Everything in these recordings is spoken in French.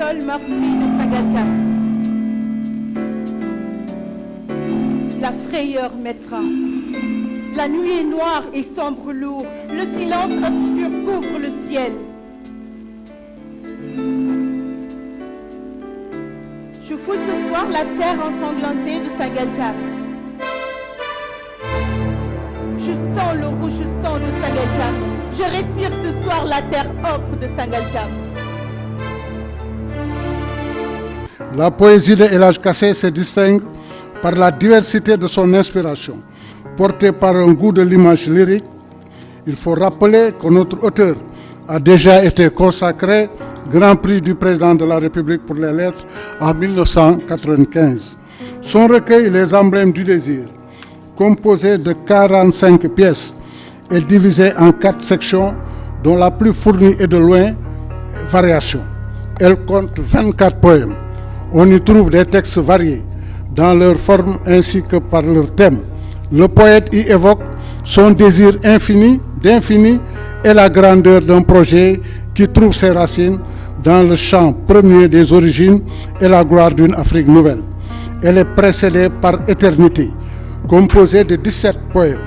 sol meurtri de Sangalkam. La frayeur mettra. La nuit est noire et sombre lourd. Le silence obscur couvre le ciel. Je foule ce soir la terre ensanglantée de Sangalkam. Je sens le rouge sang de Sangalkam. Je respire ce soir la terre ocre de Sangalkam. La poésie de El Hadj Kassé se distingue par la diversité de son inspiration. Porté par un goût de l'image lyrique, il faut rappeler que notre auteur a déjà été consacré Grand Prix du Président de la République pour les lettres en 1995. Son recueil Les emblèmes du désir, composé de 45 pièces, est divisé en 4 sections, dont la plus fournie est de loin Variation. Elle compte 24 poèmes. On y trouve des textes variés dans leur forme ainsi que par leur thème. Le poète y évoque son désir infini, d'infini et la grandeur d'un projet qui trouve ses racines dans le chant premier des origines et la gloire d'une Afrique nouvelle. Elle est précédée par Éternité, composée de 17 poèmes.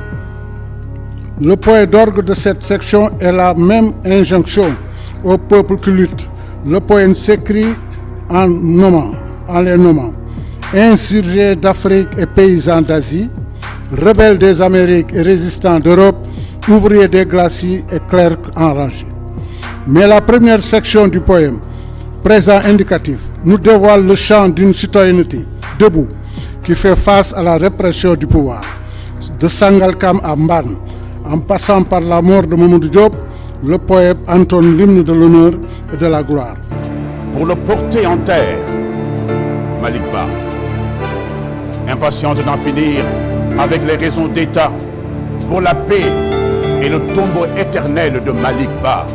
Le point d'orgue de cette section est la même injonction au peuple qui lutte. Le poème s'écrit en les nommant insurgés d'Afrique et paysans d'Asie, rebelles des Amériques et résistants d'Europe, ouvriers des glacis et clercs enragés. Mais la première section du poème, présent indicatif, nous dévoile le chant d'une citoyenneté debout qui fait face à la répression du pouvoir. De Sangalkam à Mbane, en passant par la mort de Mamadou Diop, le poème entonne l'hymne de l'honneur et de la gloire. Pour le porter en terre, Malick Ba, impatient d'en finir avec les raisons d'État, pour la paix et le tombeau éternel de Malick Ba.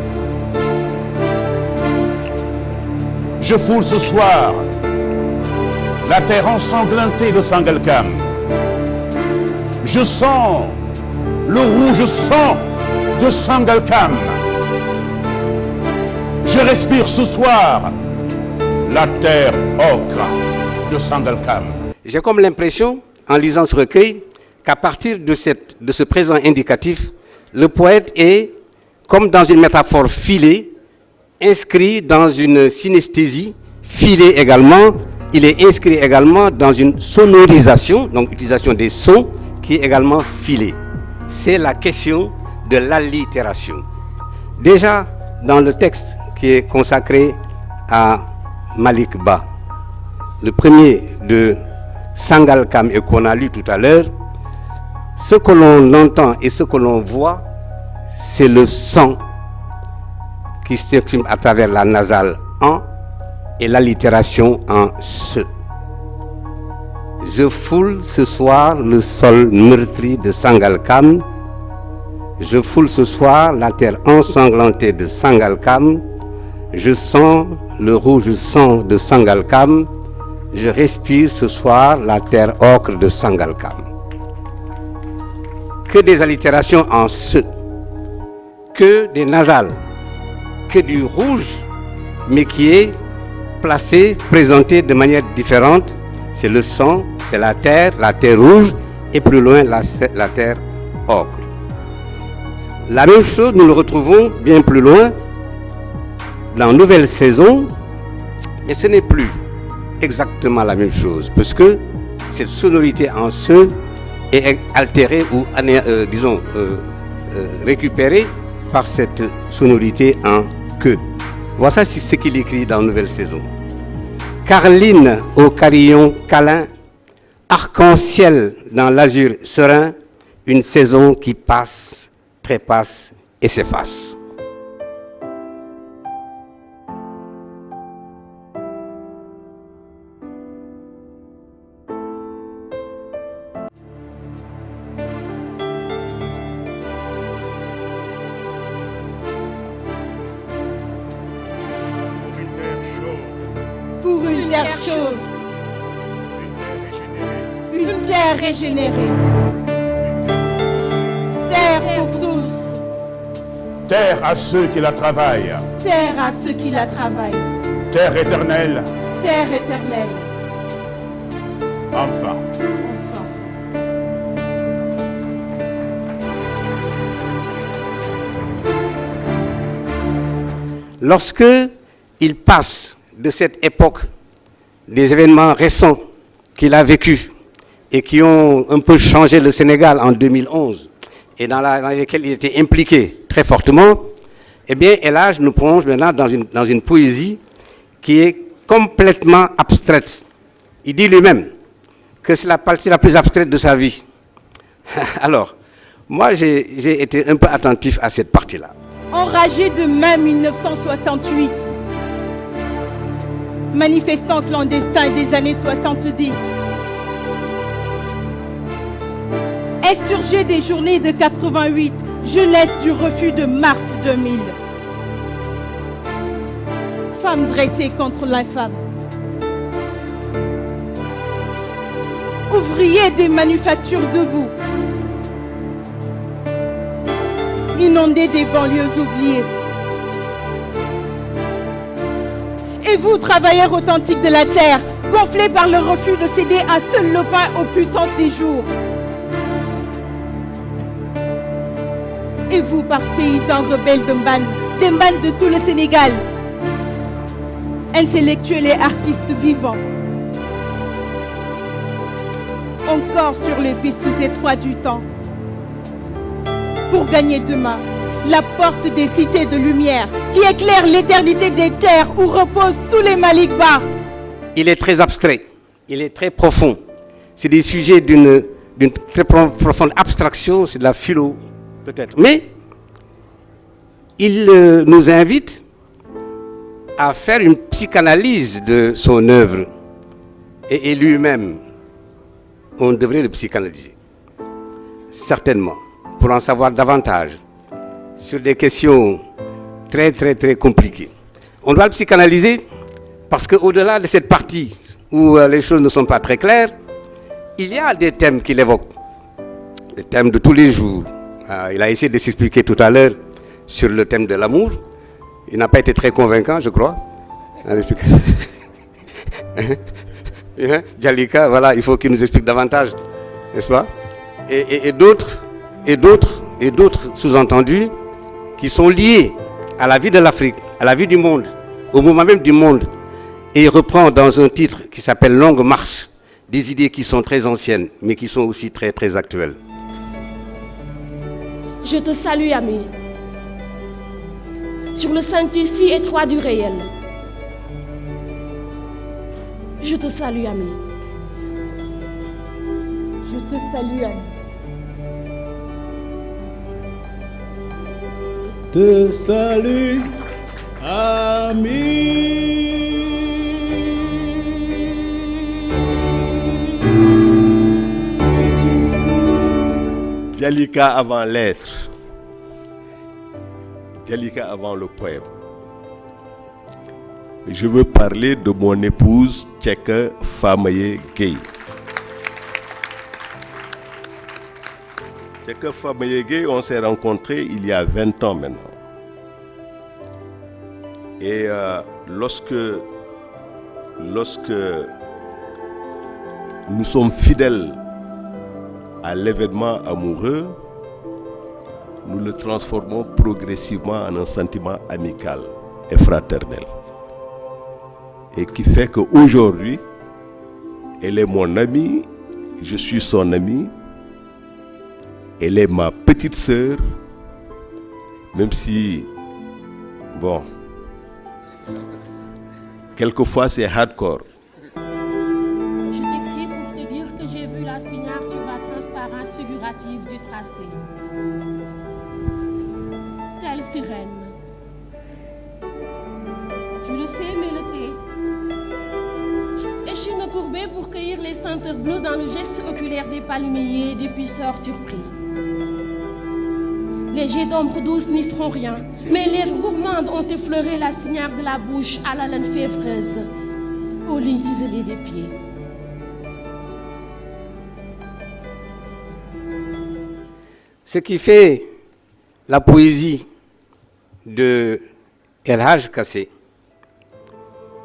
Je foule ce soir la terre ensanglantée de Sangalkam. Je sens le rouge sang de Sangalkam. Je respire ce soir la terre ocre de Sangalkam. J'ai comme l'impression, en lisant ce recueil, qu'à partir de ce présent indicatif, le poète est, comme dans une métaphore filée, inscrit dans une synesthésie, filée également, il est inscrit également dans une sonorisation, donc utilisation des sons, qui est également filée. C'est la question de l'allitération. Déjà, dans le texte qui est consacré à Malick Ba, le premier de Sangalkam et qu'on a lu tout à l'heure, ce que l'on entend et ce que l'on voit, c'est le sang qui s'exprime à travers la nasale en et l'allitération en se. Je foule ce soir le sol meurtri de Sangalkam. Je foule ce soir la terre ensanglantée de Sangalkam. Je sens le rouge sang de Sangalkam. Je respire ce soir la terre ocre de Sangalkam. Que des allitérations en se, que des nasales, que du rouge, mais qui est placé, présenté de manière différente. C'est le sang, c'est la terre rouge, et plus loin la terre ocre. La même chose, nous le retrouvons bien plus loin, dans Nouvelle Saison, mais ce n'est plus exactement la même chose, parce que cette sonorité en se est altérée ou, récupérée par cette sonorité en que. Voici ce qu'il écrit dans Nouvelle Saison. Carline au carillon câlin, arc-en-ciel dans l'azur serein, une saison qui passe, trépasse et s'efface. Pour une terre chaude, une terre régénérée, terre pour tous, Terre à ceux qui la travaillent. terre à ceux qui la travaillent. Terre éternelle, terre éternelle. enfin. Enfin. Lorsque il passe de cette époque des événements récents qu'il a vécus et qui ont un peu changé le Sénégal en 2011 et dans lesquels il était impliqué très fortement, eh bien, El Hadj nous plonge maintenant dans une poésie qui est complètement abstraite. Il dit lui-même que c'est la partie la plus abstraite de sa vie. Alors, moi, j'ai été un peu attentif à cette partie-là. Enragé de mai 1968, manifestant clandestin des années 70, insurgé des journées de 88, jeunesse du refus de mars 2000, femme dressée contre l'infâme, ouvrier des manufactures debout, inondé des banlieues oubliées. Et vous, travailleurs authentiques de la terre, gonflés par le refus de céder un seul lopin aux puissances des jours. Et vous, par paysans rebelles de Mbane de tout le Sénégal, intellectuels et artistes vivants, encore sur les pistes étroites du temps, pour gagner demain la porte des cités de lumière qui éclaire l'éternité des terres où reposent tous les Malikba. Il est très abstrait, il est très profond. C'est des sujets d'une très profonde abstraction, c'est de la philo peut-être. Mais il nous invite à faire une psychanalyse de son œuvre. Et lui-même, on devrait le psychanalyser. Certainement, pour en savoir davantage sur des questions très compliquées. On doit le psychanalyser parce qu'au-delà de cette partie où les choses ne sont pas très claires, il y a des thèmes qu'il évoque, des thèmes de tous les jours. Il a essayé de s'expliquer tout à l'heure sur le thème de l'amour. Il n'a pas été très convaincant, je crois. Djalika, voilà, il faut qu'il nous explique davantage, n'est-ce pas? Et d'autres sous-entendus qui sont liés à la vie de l'Afrique, à la vie du monde, au mouvement même du monde. Et il reprend dans un titre qui s'appelle Longue Marche, des idées qui sont très anciennes, mais qui sont aussi très actuelles. Je te salue, ami, sur le sentier si étroit du réel. Je te salue, ami. Je te salue, ami. Te salue, ami. Djalika avant l'être, Djalika avant le poème. Je veux parler de mon épouse Tcheka Famaye Gueye. Tcheka Famaye Gueye, on s'est rencontrés il y a 20 ans maintenant. Et lorsque nous sommes fidèles à l'événement amoureux, nous le transformons progressivement en un sentiment amical et fraternel. Et qui fait qu'aujourd'hui, elle est mon amie, je suis son ami, elle est ma petite sœur, même si, bon, quelquefois c'est hardcore. Je t'écris pour te dire que j'ai vu la signare sur la transparence figurative du tracé. Telle sirène. Tu le sais, Mélodie. Échine courbée pour cueillir les senteurs bleues dans le geste oculaire des palmiers et des puisseurs surpris. Les jets d'ombre douce n'y feront rien, mes lèvres gourmandes ont effleuré la signare de la bouche à la laine févreuse, aux lignes ciselées des pieds. Ce qui fait la poésie de El Hadj Kassé,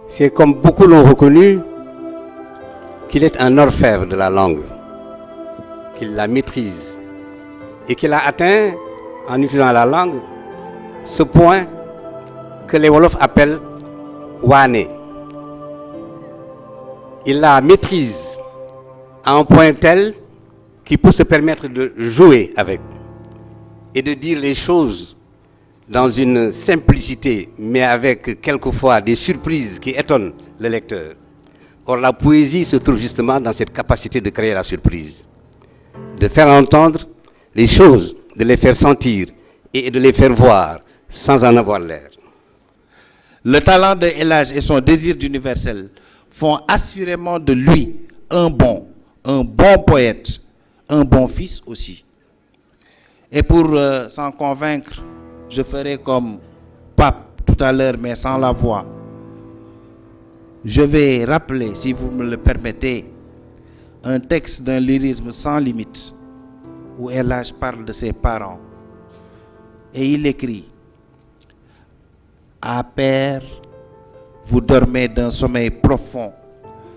c'est comme beaucoup l'ont reconnu, qu'il est un orfèvre de la langue, qu'il la maîtrise et qu'il a atteint, en utilisant la langue, ce point que les Wolofs appellent Wane. Il la maîtrise à un point tel qu'il peut se permettre de jouer avec et de dire les choses dans une simplicité, mais avec quelquefois des surprises qui étonnent le lecteur. Or, la poésie se trouve justement dans cette capacité de créer la surprise, de faire entendre les choses, de les faire sentir et de les faire voir sans en avoir l'air. Le talent de El Hadj et son désir d'universel font assurément de lui un bon poète, un bon fils aussi. Et pour s'en convaincre, je ferai comme Pape tout à l'heure, mais sans la voix. Je vais rappeler, si vous me le permettez, un texte d'un lyrisme sans limite, où El Hadj parle de ses parents. Et il écrit: à père, vous dormez d'un sommeil profond,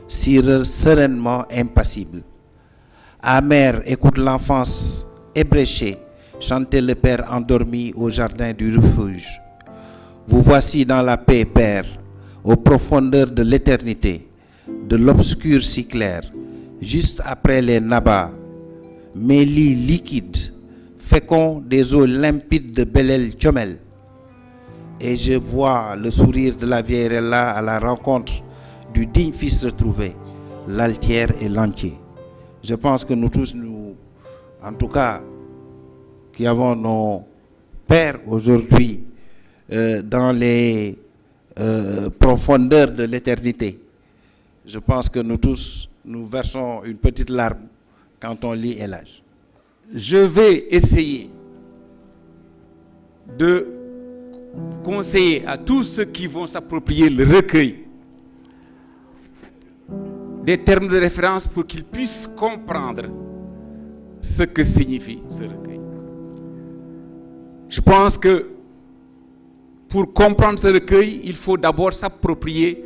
sereinement impassible. À mère, écoute l'enfance ébréchée, chanter le père endormi au jardin du refuge. Vous voici dans la paix, père, aux profondeurs de l'éternité, de l'obscur si clair, juste après les nabas, mes lits liquides, féconds des eaux limpides de Belel Tchomel. Et je vois le sourire de la vieille Rella à la rencontre du digne fils retrouvé, l'altière et l'entier. Je pense que nous tous, en tout cas, qui avons nos pères aujourd'hui dans les profondeurs de l'éternité, je pense que nous tous, nous versons une petite larme quand on lit El Hadj. Je vais essayer de conseiller à tous ceux qui vont s'approprier le recueil des termes de référence pour qu'ils puissent comprendre ce que signifie ce recueil. Je pense que pour comprendre ce recueil, il faut d'abord s'approprier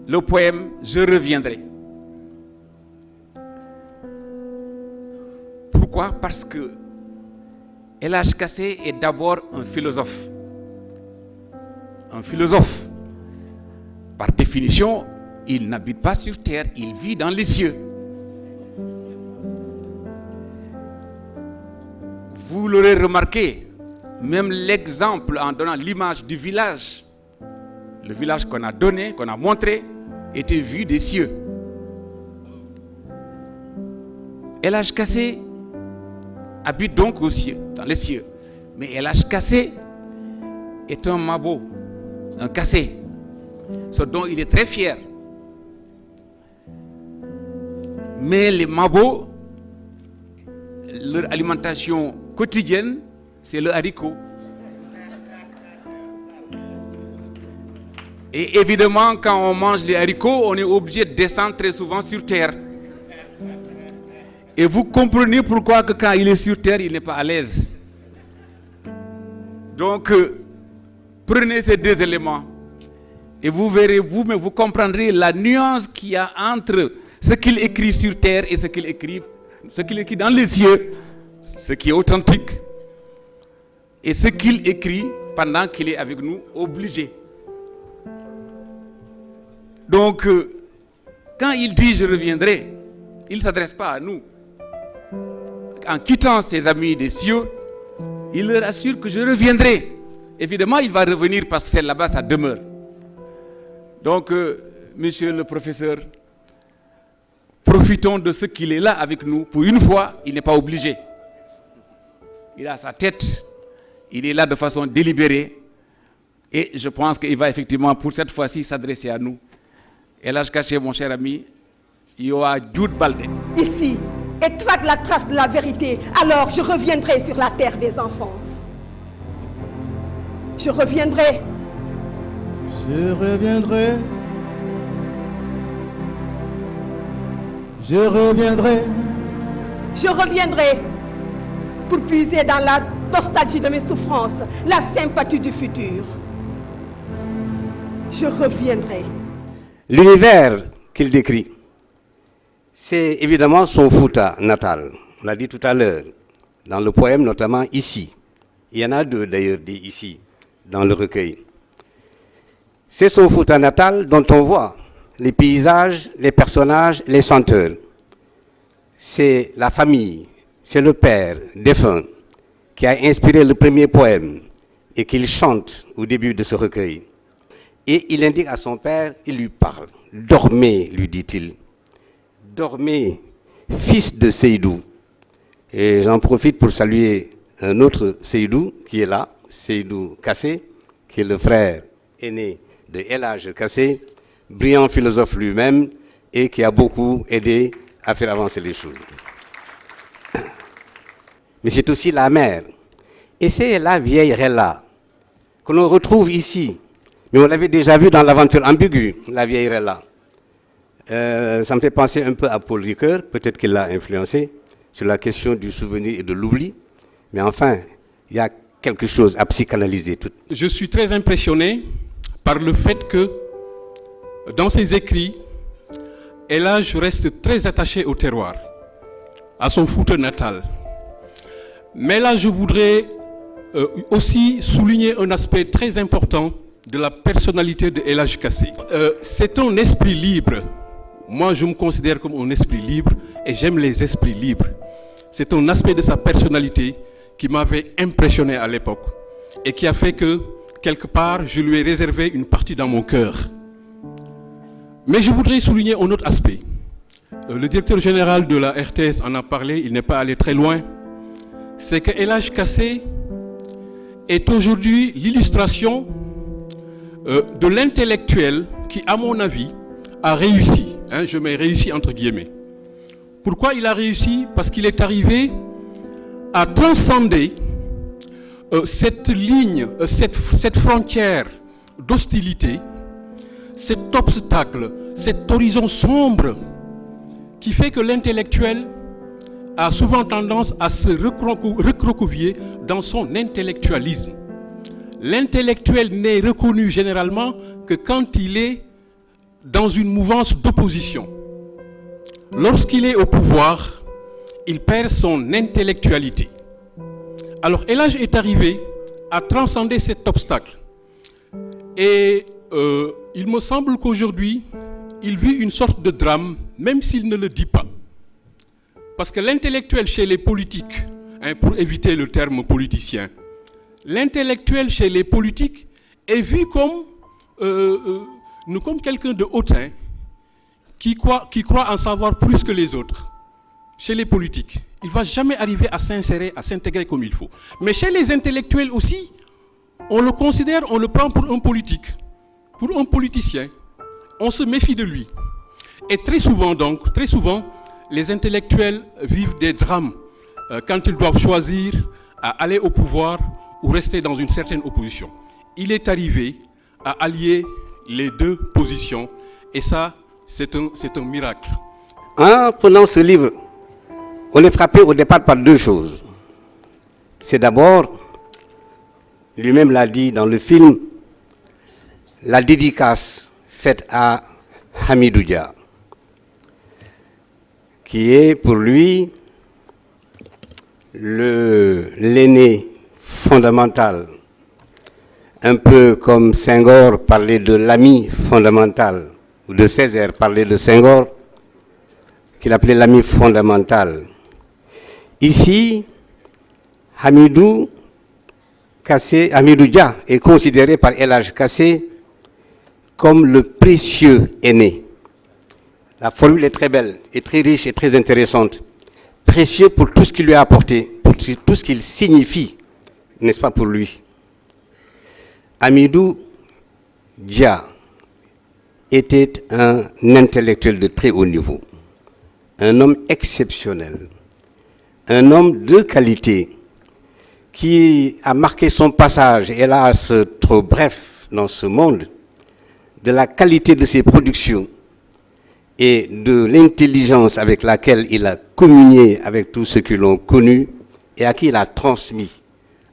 le poème « Je reviendrai ». Pourquoi? Parce que El Hadj Kassé est d'abord un philosophe. Un philosophe. Par définition, il n'habite pas sur terre, il vit dans les cieux. Vous l'aurez remarqué, même l'exemple en donnant l'image du village, le village qu'on a donné, qu'on a montré, était vu des cieux. El Hadj Kassé habite donc aux cieux, dans les cieux. Mais El Hadj Kassé est un mabo, un Kassé, ce dont il est très fier. Mais les mabos, leur alimentation quotidienne, c'est le haricot. Et évidemment, quand on mange les haricots, on est obligé de descendre très souvent sur terre. Et vous comprenez pourquoi que quand il est sur terre, il n'est pas à l'aise. Donc, prenez ces deux éléments et vous verrez vous-même, vous comprendrez la nuance qu'il y a entre ce qu'il écrit sur terre et ce qu'il écrit dans les cieux, ce qui est authentique, et ce qu'il écrit pendant qu'il est avec nous, obligé. Donc, quand il dit « je reviendrai », il ne s'adresse pas à nous. En quittant ses amis des cieux, il leur assure que je reviendrai. Évidemment, il va revenir parce que c'est là-bas sa demeure. Donc, monsieur le professeur, profitons de ce qu'il est là avec nous. Pour une fois, il n'est pas obligé. Il a sa tête, il est là de façon délibérée. Et je pense qu'il va effectivement, pour cette fois-ci, s'adresser à nous. El Hadj Kassé, mon cher ami, Yoa Djoud Baldé. Ici, et traque la trace de la vérité, alors je reviendrai sur la terre des enfants. Je reviendrai. Je reviendrai. Je reviendrai. Je reviendrai pour puiser dans la nostalgie de mes souffrances, la sympathie du futur. je reviendrai. L'univers qu'il décrit, c'est évidemment son Fouta natal. On l'a dit tout à l'heure, dans le poème notamment ici. Il y en a deux d'ailleurs dit ici, dans le recueil. C'est son Fouta natal dont on voit les paysages, les personnages, les senteurs. C'est la famille, c'est le père défunt qui a inspiré le premier poème et qu'il chante au début de ce recueil. Et il indique à son père, il lui parle. Dormez, lui dit-il. Dormez, fils de Seydou. Et j'en profite pour saluer un autre Seydou qui est là, Seydou Kassé, qui est le frère aîné de El Hadj Kassé, brillant philosophe lui-même et qui a beaucoup aidé à faire avancer les choses. Mais c'est aussi la mère. Et c'est la vieille Rella que l'on retrouve ici. Mais on l'avait déjà vu dans l'aventure ambiguë, la vieille Rella. Ça me fait penser un peu à Paul Ricoeur, peut-être qu'il l'a influencé, sur la question du souvenir et de l'oubli. Mais enfin, il y a quelque chose à psychanalyser. Je suis très impressionné par le fait que, dans ses écrits, El Hadj reste très attaché au terroir, à son Fouta natal. Mais là, je voudrais aussi souligner un aspect très important de la personnalité de El Hadj Kassé. C'est un esprit libre. Moi, je me considère comme un esprit libre et j'aime les esprits libres. C'est un aspect de sa personnalité qui m'avait impressionné à l'époque et qui a fait que, quelque part, je lui ai réservé une partie dans mon cœur. Mais je voudrais souligner un autre aspect. Le directeur général de la RTS en a parlé, il n'est pas allé très loin. C'est que El Hadj Kassé est aujourd'hui l'illustration de l'intellectuel qui, à mon avis, a réussi. Je mets réussi entre guillemets. Pourquoi il a réussi? Parce qu'il est arrivé à transcender cette ligne, cette frontière d'hostilité, cet obstacle, cet horizon sombre qui fait que l'intellectuel a souvent tendance à se recroqueviller dans son intellectualisme. L'intellectuel n'est reconnu généralement que quand il est dans une mouvance d'opposition. Lorsqu'il est au pouvoir, il perd son intellectualité. Alors El Hadj est arrivé à transcender cet obstacle. Et il me semble qu'aujourd'hui, il vit une sorte de drame, même s'il ne le dit pas. Parce que l'intellectuel chez les politiques, pour éviter le terme politicien, l'intellectuel chez les politiques est vu comme quelqu'un de hautain, qui croit en savoir plus que les autres. Chez les politiques, il ne va jamais arriver à s'insérer, à s'intégrer comme il faut. Mais chez les intellectuels aussi, on le considère, on le prend pour un politique, pour un politicien. On se méfie de lui. Et très souvent, les intellectuels vivent des drames quand ils doivent choisir à aller au pouvoir ou rester dans une certaine opposition. Il est arrivé à allier les deux positions et ça, c'est un miracle. En prenant ce livre, on est frappé au départ par deux choses. C'est d'abord, lui-même l'a dit dans le film, la dédicace faite à Hamidou Dia, qui est pour lui l'aîné fondamental, un peu comme Senghor parlait de l'ami fondamental, ou de Césaire parlait de Senghor, qu'il appelait l'ami fondamental. Ici, Hamidou Dia est considéré par El Hadj Kassé comme le précieux aîné. La formule est très belle, et très riche et très intéressante. Précieux pour tout ce qu'il lui a apporté, pour tout ce qu'il signifie, n'est-ce pas, pour lui. Hamidou Dia était un intellectuel de très haut niveau, un homme exceptionnel, un homme de qualité qui a marqué son passage, hélas trop bref dans ce monde, de la qualité de ses productions et de l'intelligence avec laquelle il a communié avec tous ceux qui l'ont connu et à qui il a transmis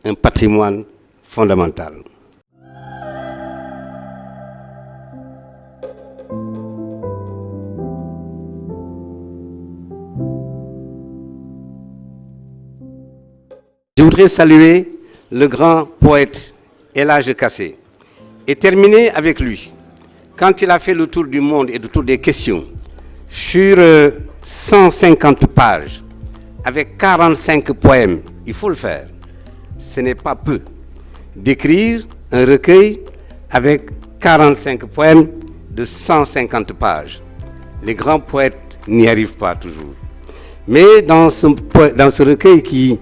un patrimoine fondamental. voudrais saluer le grand poète El Hadj Kassé et terminer avec lui. Quand il a fait le tour du monde et le tour des questions, sur 150 pages, avec 45 poèmes, il faut le faire. Ce n'est pas peu d'écrire un recueil avec 45 poèmes de 150 pages. Les grands poètes n'y arrivent pas toujours. Mais dans ce recueil qui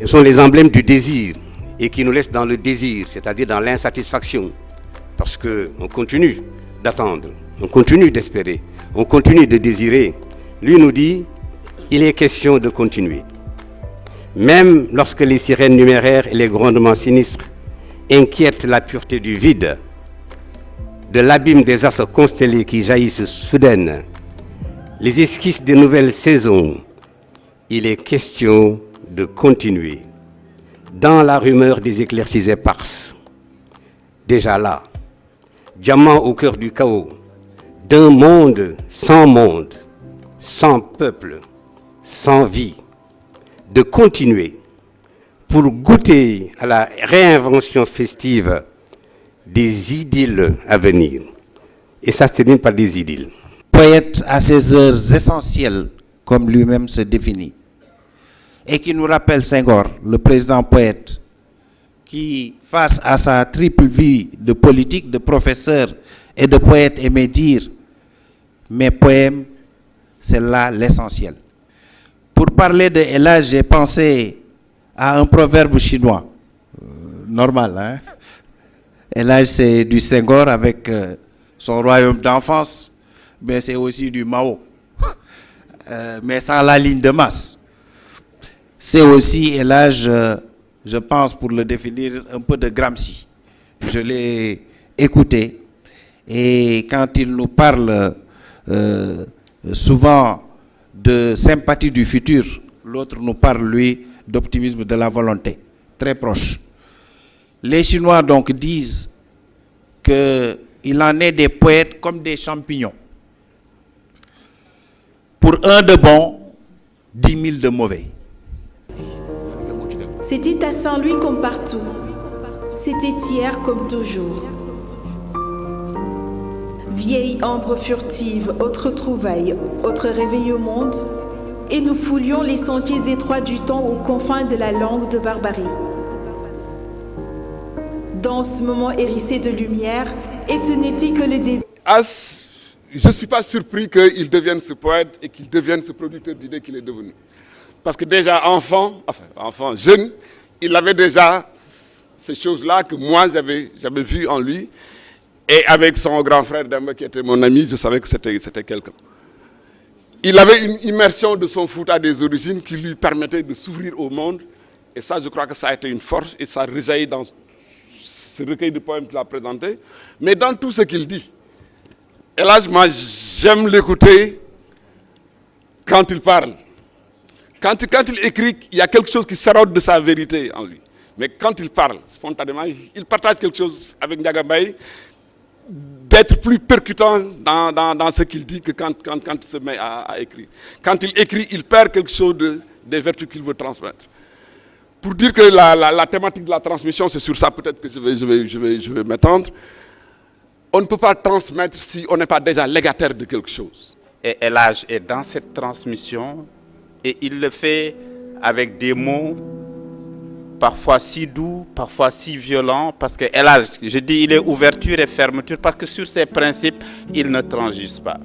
sont les emblèmes du désir et qui nous laissent dans le désir, c'est-à-dire dans l'insatisfaction, parce qu'on continue d'attendre, on continue d'espérer, on continue de désirer. Lui nous dit, il est question de continuer. Même lorsque les sirènes numéraires et les grondements sinistres inquiètent la pureté du vide, de l'abîme des astres constellés qui jaillissent soudaines, les esquisses des nouvelles saisons, il est question de continuer. Dans la rumeur des éclaircies éparses, déjà là, diamant au cœur du chaos, d'un monde, sans peuple, sans vie, de continuer pour goûter à la réinvention festive des idylles à venir. Et ça se termine par des idylles. Poète à ses heures essentielles, comme lui-même se définit, et qui nous rappelle Senghor, le président poète, qui, face à sa triple vie de politique, de professeur et de poète, aimait dire « Mes poèmes, c'est là l'essentiel ». Pour parler de El Hadj, j'ai pensé à un proverbe chinois, normal, hein. El Hadj, c'est du Senghor avec son royaume d'enfance, mais c'est aussi du Mao, mais sans la ligne de masse. C'est aussi El Hadj, je pense, pour le définir, un peu de Gramsci. Je l'ai écouté, et quand il nous parle souvent de sympathie du futur, l'autre nous parle, lui, d'optimisme de la volonté, très proche. Les Chinois donc disent qu'il en est des poètes comme des champignons. Pour un de bon, 10 000 de mauvais. C'était à Saint-Louis comme partout. C'était hier comme toujours. Vieille ombre furtive, autre trouvaille, autre réveil au monde, et nous foulions les sentiers étroits du temps aux confins de la langue de barbarie. Dans ce moment hérissé de lumière, et ce n'était que le début. Je ne suis pas surpris qu'il devienne ce poète et qu'il devienne ce producteur d'idées qu'il est devenu. Parce que déjà enfant, jeune, il avait déjà ces choses-là que moi j'avais vues en lui. Et avec son grand frère Demba qui était mon ami, je savais que c'était quelqu'un. Il avait une immersion de son Fouta des origines qui lui permettait de s'ouvrir au monde. Et ça, je crois que ça a été une force et ça rejaillit dans ce recueil de poèmes qu'il a présenté. Mais dans tout ce qu'il dit, El Hadj, moi, j'aime l'écouter quand il parle. Quand il écrit, il y a quelque chose qui s'érode de sa vérité en lui. Mais quand il parle, spontanément, il partage quelque chose avec Ndiaga Mbaye, d'être plus percutant dans ce qu'il dit que quand il se met à écrire. Quand il écrit, il perd quelque chose des vertus qu'il veut transmettre. Pour dire que la thématique de la transmission, c'est sur ça peut-être que je vais m'étendre. On ne peut pas transmettre si on n'est pas déjà légataire de quelque chose. Et El Hadj est dans cette transmission et il le fait avec des mots parfois si doux, parfois si violents, parce que El Hadj, je dis, il est ouverture et fermeture, parce que sur ses principes, il ne transige pas.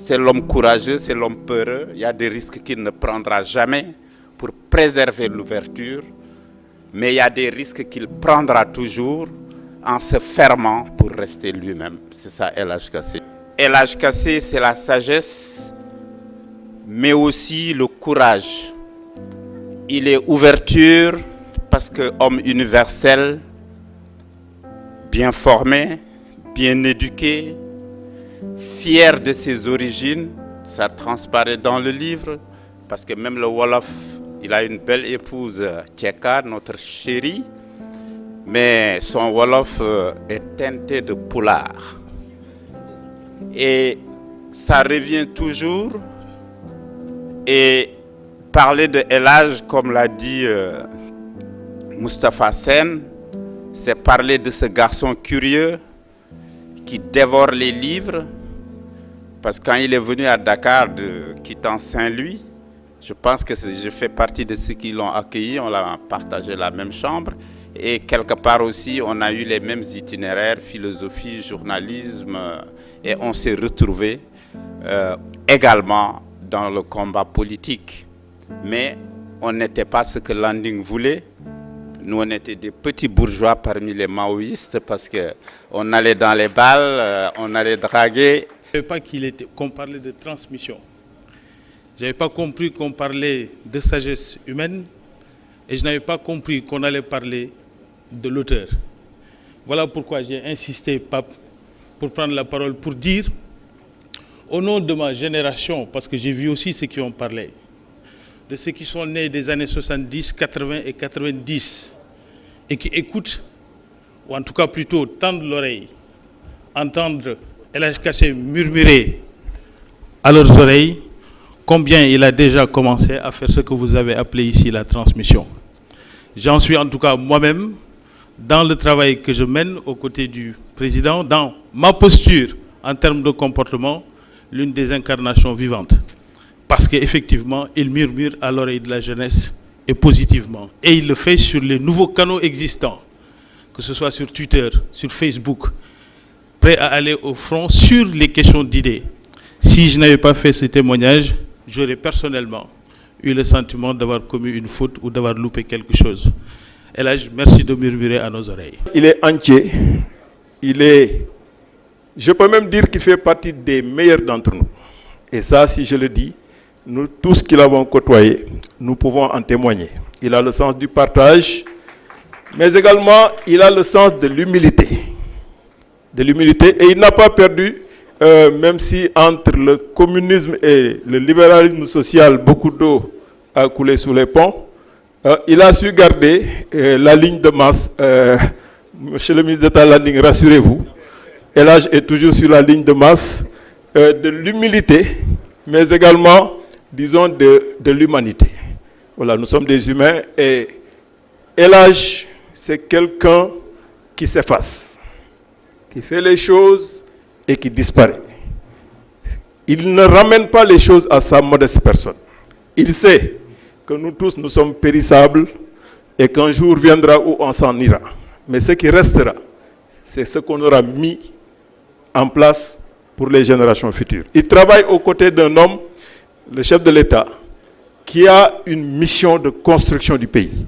C'est l'homme courageux, c'est l'homme peureux, il y a des risques qu'il ne prendra jamais pour préserver l'ouverture, mais il y a des risques qu'il prendra toujours en se fermant pour rester lui-même. C'est ça El Hadj Kassé. El Hadj Kassé, c'est la sagesse, mais aussi le courage. Il est ouverture parce que homme universel, bien formé, bien éduqué, fier de ses origines, ça transparaît dans le livre, parce que même le Wolof, il a une belle épouse, Tcheka, notre chérie, mais son Wolof est teinté de Pulaar. Et ça revient toujours, et parler de El Hadj, comme l'a dit Moustapha Sen, c'est parler de ce garçon curieux qui dévore les livres. Parce que quand il est venu à Dakar, quittant Saint-Louis, je pense que je fais partie de ceux qui l'ont accueilli, on a partagé la même chambre. Et quelque part aussi, on a eu les mêmes itinéraires, philosophie, journalisme, et on s'est retrouvés également dans le combat politique. Mais on n'était pas ce que Landing voulait. Nous, on était des petits bourgeois parmi les maoïstes parce qu'on allait dans les balles, on allait draguer. Je ne savais pas qu'on parlait de transmission. Je n'avais pas compris qu'on parlait de sagesse humaine et je n'avais pas compris qu'on allait parler de l'auteur. Voilà pourquoi j'ai insisté, Pape, pour prendre la parole, pour dire, au nom de ma génération, parce que j'ai vu aussi ceux qui ont parlé, de ceux qui sont nés des années 70, 80 et 90, et qui écoutent, ou en tout cas plutôt tendent l'oreille, entendre El Hadj Kassé murmurer à leurs oreilles combien il a déjà commencé à faire ce que vous avez appelé ici la transmission. J'en suis en tout cas moi-même, dans le travail que je mène aux côtés du président, dans ma posture en termes de comportement, l'une des incarnations vivantes. Parce qu'effectivement, il murmure à l'oreille de la jeunesse et positivement. Et il le fait sur les nouveaux canaux existants, que ce soit sur Twitter, sur Facebook, prêt à aller au front sur les questions d'idées. Si je n'avais pas fait ce témoignage, j'aurais personnellement eu le sentiment d'avoir commis une faute ou d'avoir loupé quelque chose. Et là, merci de murmurer à nos oreilles. Il est entier, je peux même dire qu'il fait partie des meilleurs d'entre nous. Et ça, si je le dis, nous tous qui l'avons côtoyé, nous pouvons en témoigner. Il a le sens du partage, mais également il a le sens de l'humilité. Et il n'a pas perdu, même si entre le communisme et le libéralisme social, beaucoup d'eau a coulé sous les ponts, il a su garder la ligne de masse. Monsieur le ministre d'État Landing, rassurez-vous, El Hadj est toujours sur la ligne de masse de l'humilité, mais également, disons, de l'humanité. Voilà, nous sommes des humains et El Hadj, c'est quelqu'un qui s'efface, qui fait les choses et qui disparaît. Il ne ramène pas les choses à sa modeste personne. Il sait que nous tous, nous sommes périssables et qu'un jour viendra où on s'en ira. Mais ce qui restera, c'est ce qu'on aura mis en place pour les générations futures. Il travaille aux côtés d'un homme, le chef de l'État, qui a une mission de construction du pays,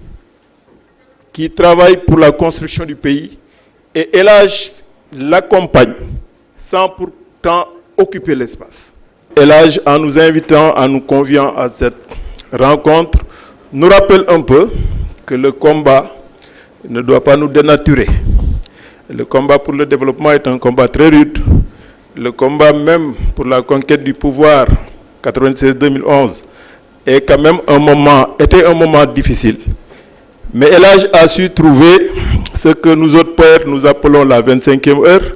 qui travaille pour la construction du pays, et El Hadj l'accompagne sans pourtant occuper l'espace. El Hadj, en nous invitant, en nous conviant à cette rencontre, nous rappelle un peu que le combat ne doit pas nous dénaturer. Le combat pour le développement est un combat très rude. Le combat même pour la conquête du pouvoir, 96-2011, est quand même était un moment difficile. Mais El Hadj a su trouver ce que nous autres poètes nous appelons la 25e heure.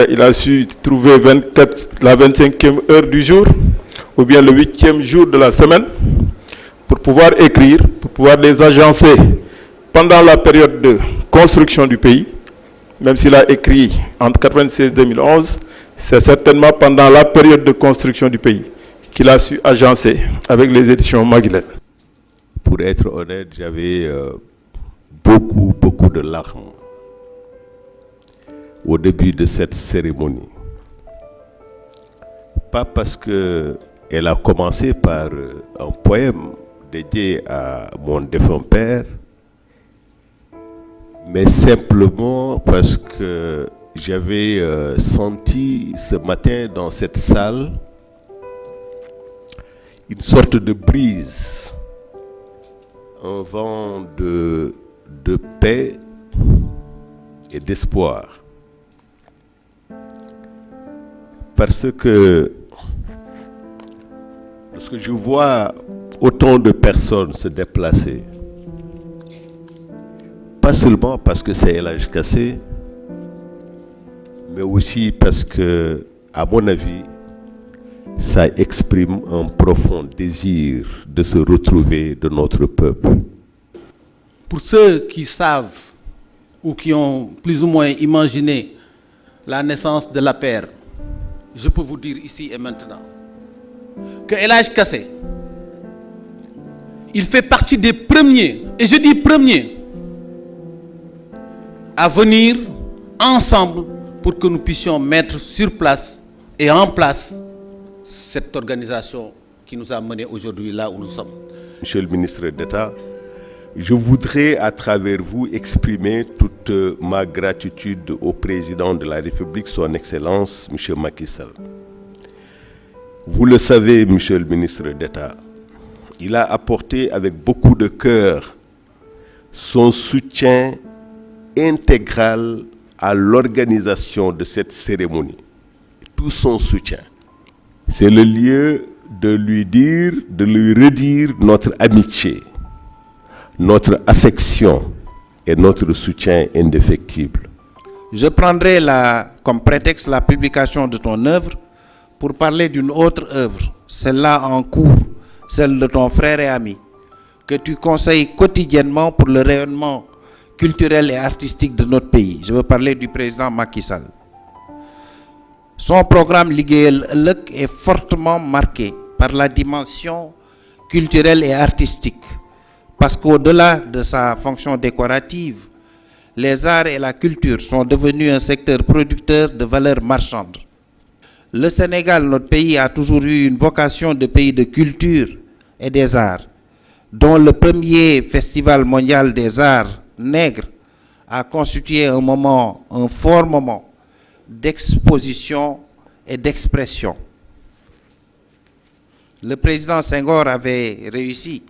Il a su trouver la 25e heure du jour, ou bien le 8e jour de la semaine, pour pouvoir écrire, pour pouvoir les agencer pendant la période de construction du pays. Même s'il a écrit entre 96 et 2011, c'est certainement pendant la période de construction du pays qu'il a su agencer avec les éditions Maguilène. Pour être honnête, j'avais beaucoup de larmes au début de cette cérémonie. Pas parce qu'elle a commencé par un poème dédié à mon défunt père, mais simplement parce que j'avais senti ce matin dans cette salle une sorte de brise, un vent de paix et d'espoir. Parce que lorsque je vois autant de personnes se déplacer, pas seulement parce que c'est El Hadj Kassé, mais aussi parce que, à mon avis, ça exprime un profond désir de se retrouver de notre peuple. pour ceux qui savent ou qui ont plus ou moins imaginé la naissance de l'APR, je peux vous dire ici et maintenant que El Hadj Kassé, il fait partie des premiers, et je dis premiers, à venir ensemble pour que nous puissions mettre sur place et en place cette organisation qui nous a menés aujourd'hui là où nous sommes. Monsieur le ministre d'État, je voudrais à travers vous exprimer toute ma gratitude au président de la République, son Excellence, M. Macky Sall. Vous le savez, Monsieur le ministre d'État, il a apporté avec beaucoup de cœur son soutien intégral à l'organisation de cette cérémonie. Tout son soutien. C'est le lieu de lui dire, de lui redire notre amitié, notre affection et notre soutien indéfectible. Je prendrai comme prétexte la publication de ton œuvre pour parler d'une autre œuvre, celle-là en cours, celle de ton frère et ami, que tu conseilles quotidiennement pour le rayonnement culturel et artistique de notre pays. Je veux parler du président Macky Sall. Son programme Liggéeyal Ëllëg est fortement marqué par la dimension culturelle et artistique, parce qu'au-delà de sa fonction décorative, les arts et la culture sont devenus un secteur producteur de valeurs marchandes. Le Sénégal, notre pays, a toujours eu une vocation de pays de culture et des arts, dont le premier festival mondial des arts nègres a constitué un fort moment d'exposition et d'expression. Le président Senghor avait réussi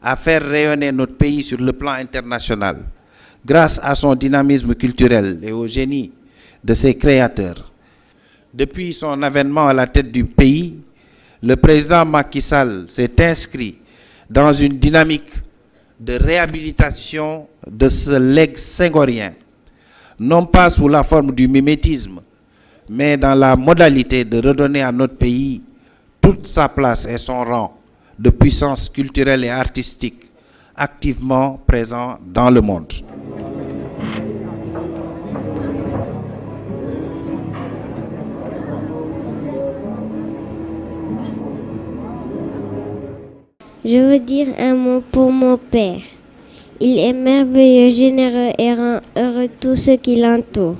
à faire rayonner notre pays sur le plan international grâce à son dynamisme culturel et au génie de ses créateurs. Depuis son avènement à la tête du pays, le président Macky Sall s'est inscrit dans une dynamique de réhabilitation de ce legs senghorien, non pas sous la forme du mimétisme, mais dans la modalité de redonner à notre pays toute sa place et son rang de puissance culturelle et artistique activement présent dans le monde. Je veux dire un mot pour mon père. Il est merveilleux, généreux et rend heureux tous ceux qui l'entourent.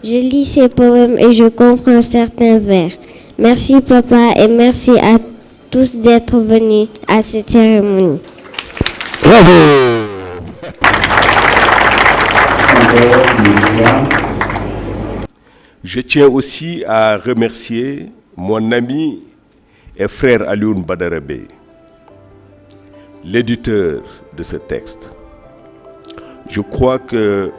Je lis ses poèmes et je comprends certains vers. Merci papa et merci à tous d'être venus à cette cérémonie. Bravo! Je tiens aussi à remercier mon ami et frère Alioune Badara Beye, l'éditeur de ce texte. Je crois que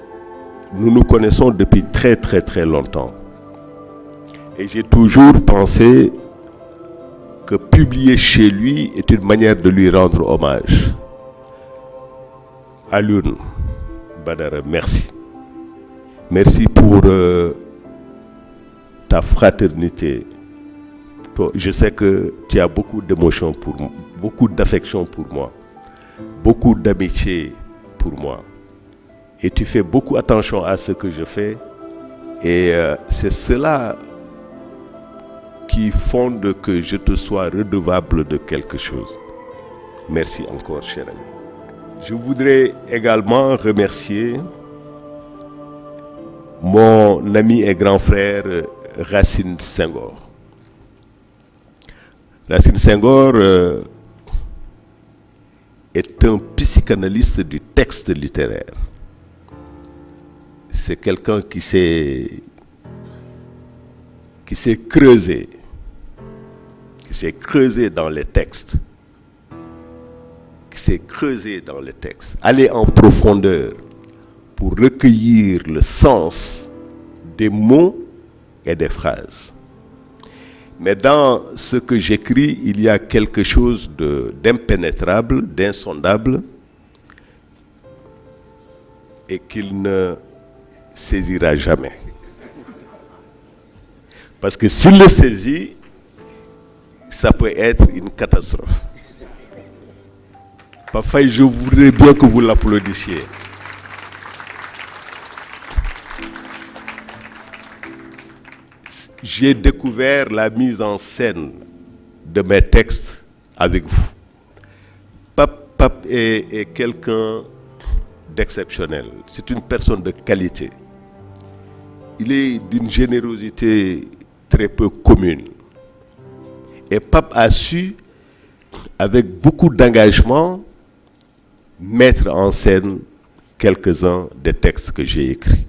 nous nous connaissons depuis très très très longtemps. Et j'ai toujours pensé que publier chez lui est une manière de lui rendre hommage. Alioune Badara, merci. Merci pour ta fraternité. Je sais que tu as beaucoup d'émotions pour moi, beaucoup d'affection pour moi, beaucoup d'amitié pour moi. Et tu fais beaucoup attention à ce que je fais. Et c'est cela qui fonde que je te sois redevable de quelque chose. Merci encore, cher ami. Je voudrais également remercier mon ami et grand frère Racine Senghor. Racine Senghor est un psychanalyste du texte littéraire. C'est quelqu'un qui s'est creusé dans les textes, aller en profondeur pour recueillir le sens des mots et des phrases. Mais dans ce que j'écris, il y a quelque chose d'impénétrable, d'insondable, et qu'il ne saisira jamais. Parce que s'il le saisit, ça peut être une catastrophe. Pape Faye, je voudrais bien que vous l'applaudissiez. J'ai découvert la mise en scène de mes textes avec vous. Pape est quelqu'un d'exceptionnel. C'est une personne de qualité. Il est d'une générosité très peu commune. Et Pape a su, avec beaucoup d'engagement, mettre en scène quelques-uns des textes que j'ai écrits.